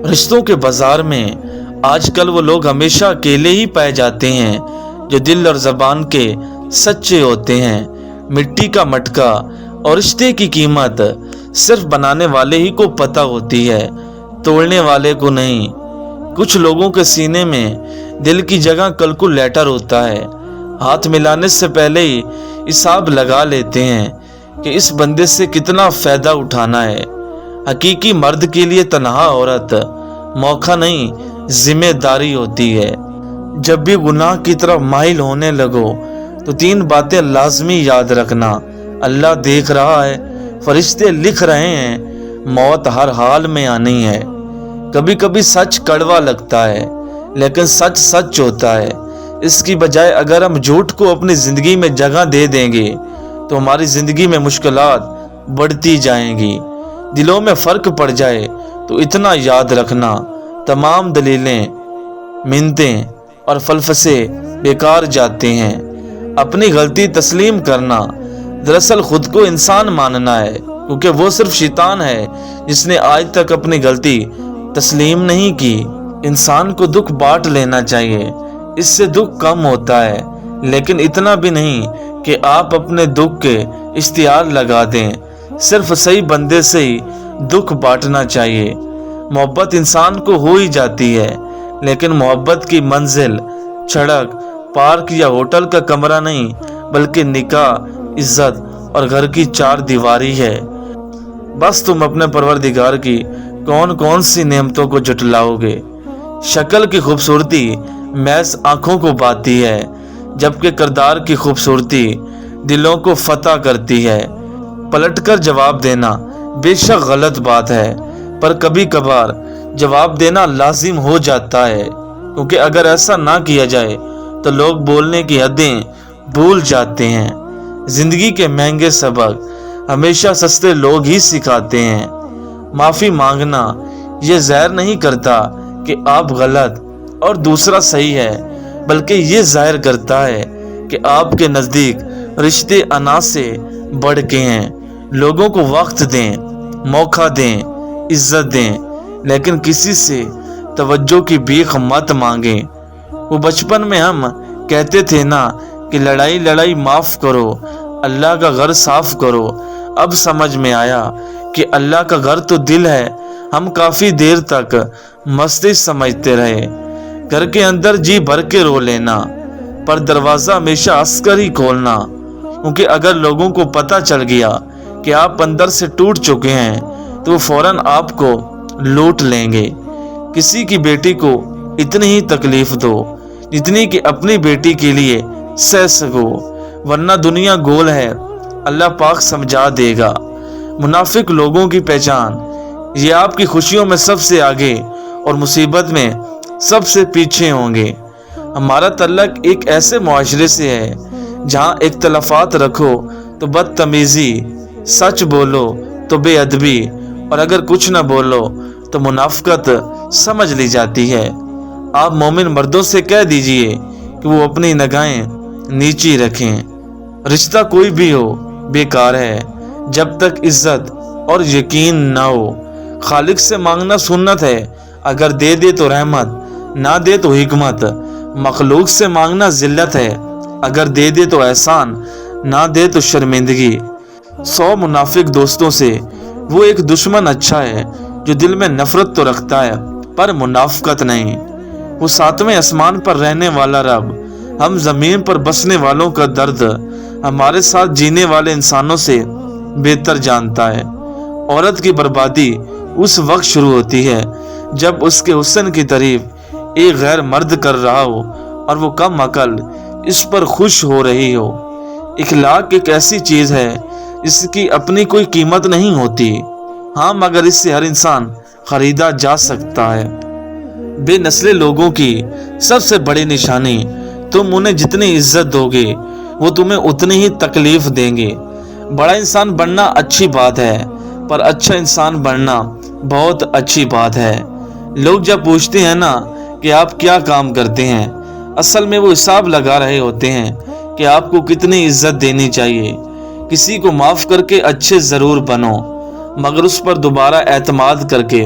رشتوں کے بازار میں آج کل وہ لوگ ہمیشہ اکیلے ہی پائے جاتے ہیں جو دل اور زبان کے سچے ہوتے ہیں۔ مٹی کا مٹکا اور رشتے کی قیمت صرف بنانے والے ہی کو پتہ ہوتی ہے، توڑنے والے کو نہیں۔ کچھ لوگوں کے سینے میں دل کی جگہ کیلکولیٹر ہوتا ہے، ہاتھ ملانے سے پہلے ہی حساب لگا لیتے ہیں کہ اس بندے سے کتنا فائدہ اٹھانا ہے۔ حقیقی مرد کے لیے تنہا عورت موقع نہیں، ذمہ داری ہوتی ہے۔ جب بھی گناہ کی طرف مائل ہونے لگو تو 3 باتیں لازمی یاد رکھنا: اللہ دیکھ رہا ہے، فرشتے لکھ رہے ہیں، موت ہر حال میں آنی ہے۔ کبھی کبھی سچ کڑوا لگتا ہے لیکن سچ سچ ہوتا ہے۔ اس کی بجائے اگر ہم جھوٹ کو اپنی زندگی میں جگہ دے دیں گے تو ہماری زندگی میں مشکلات بڑھتی جائیں گی۔ دلوں میں فرق پڑ جائے تو اتنا یاد رکھنا: تمام دلیلیں، منتیں اور فلسفے بیکار جاتے ہیں۔ اپنی غلطی تسلیم کرنا دراصل خود کو انسان ماننا ہے، کیونکہ وہ صرف شیطان ہے جس نے آج تک اپنی غلطی تسلیم نہیں کی۔ انسان کو دکھ بانٹ لینا چاہیے، اس سے دکھ کم ہوتا ہے، لیکن اتنا بھی نہیں کہ آپ اپنے دکھ کے اشتہار لگا دیں۔ صرف صحیح بندے سے ہی دکھ بانٹنا چاہیے۔ محبت انسان کو ہو ہی جاتی ہے، لیکن محبت کی منزل سڑک، پارک یا ہوٹل کا کمرہ نہیں، بلکہ نکاح، عزت اور گھر کی 4 دیواری ہے۔ بس تم اپنے پروردگار کی کون کون سی نعمتوں کو جھٹلاؤ گے؟ شکل کی خوبصورتی محض آنکھوں کو بھاتی ہے، جبکہ کردار کی خوبصورتی دلوں کو فتح کرتی ہے۔ پلٹ کر جواب دینا بے شک غلط بات ہے، پر کبھی کبھار جواب دینا لازم ہو جاتا ہے، کیونکہ اگر ایسا نہ کیا جائے تو لوگ بولنے کی حدیں بھول جاتے ہیں۔ زندگی کے مہنگے سبق ہمیشہ سستے لوگ ہی سکھاتے ہیں۔ معافی مانگنا یہ ظاہر نہیں کرتا کہ آپ غلط اور دوسرا صحیح ہے، بلکہ یہ ظاہر کرتا ہے کہ آپ کے نزدیک رشتے انا سے بڑھ کے ہیں۔ لوگوں کو وقت دیں، موقع دیں، عزت دیں، لیکن کسی سے توجہ کی بھیک مت مانگیں۔ وہ بچپن میں ہم کہتے تھے نا کہ لڑائی معاف کرو، اللہ کا گھر صاف کرو۔ اب سمجھ میں آیا کہ اللہ کا گھر تو دل ہے۔ ہم کافی دیر تک مستی سمجھتے رہے۔ گھر کے اندر جی بھر کے رو لینا، پر دروازہ ہمیشہ ہنس کر ہی کھولنا، کیونکہ اگر لوگوں کو پتہ چل گیا کہ آپ اندر سے ٹوٹ چکے ہیں تو وہ فوراً آپ کو لوٹ لیں گے۔ کسی کی بیٹی کو اتنی ہی تکلیف دو جتنی کہ اپنی بیٹی کے لیے سہ سکو، ورنہ دنیا گول ہے، اللہ پاک سمجھا دے گا۔ منافق لوگوں کی پہچان: یہ آپ کی خوشیوں میں سب سے آگے اور مصیبت میں سب سے پیچھے ہوں گے۔ ہمارا تعلق ایک ایسے معاشرے سے ہے جہاں اختلافات رکھو تو بدتمیزی، سچ بولو تو بے ادبی، اور اگر کچھ نہ بولو تو منافقت سمجھ لی جاتی ہے۔ آپ مومن مردوں سے کہہ دیجئے کہ وہ اپنی نگاہیں نیچی رکھیں۔ رشتہ کوئی بھی ہو بیکار ہے جب تک عزت اور یقین نہ ہو۔ خالق سے مانگنا سنت ہے، اگر دے دے تو رحمت، نہ دے تو حکمت۔ مخلوق سے مانگنا ذلت ہے، اگر دے دے تو احسان، نہ دے تو شرمندگی۔ 100 منافق دوستوں سے وہ ایک دشمن اچھا ہے جو دل میں نفرت تو رکھتا ہے پر منافقت نہیں۔ وہ 7ویں آسمان پر رہنے والا رب ہم زمین پر بسنے والوں کا درد ہمارے ساتھ جینے والے انسانوں سے بہتر جانتا ہے۔ عورت کی بربادی اس وقت شروع ہوتی ہے جب اس کے حسن کی تعریف ایک غیر مرد کر رہا ہو اور وہ کم عقل اس پر خوش ہو رہی ہو۔ اخلاق ایک ایسی چیز ہے جس کی اپنی کوئی قیمت نہیں ہوتی، ہاں مگر اس سے ہر انسان خریدا جا سکتا ہے۔ بے نسل لوگوں کی سب سے بڑی نشانی: تم انہیں جتنی عزت دو گے وہ تمہیں اتنی ہی تکلیف دیں گے۔ بڑا انسان بننا اچھی بات ہے، پر اچھا انسان بننا بہت اچھی بات ہے۔ لوگ جب پوچھتے ہیں نا کہ آپ کیا کام کرتے ہیں، اصل میں وہ حساب لگا رہے ہوتے ہیں کہ آپ کو کتنی عزت دینی چاہیے۔ کسی کو معاف کر کے اچھے ضرور بنو، مگر اس پر دوبارہ اعتماد کر کے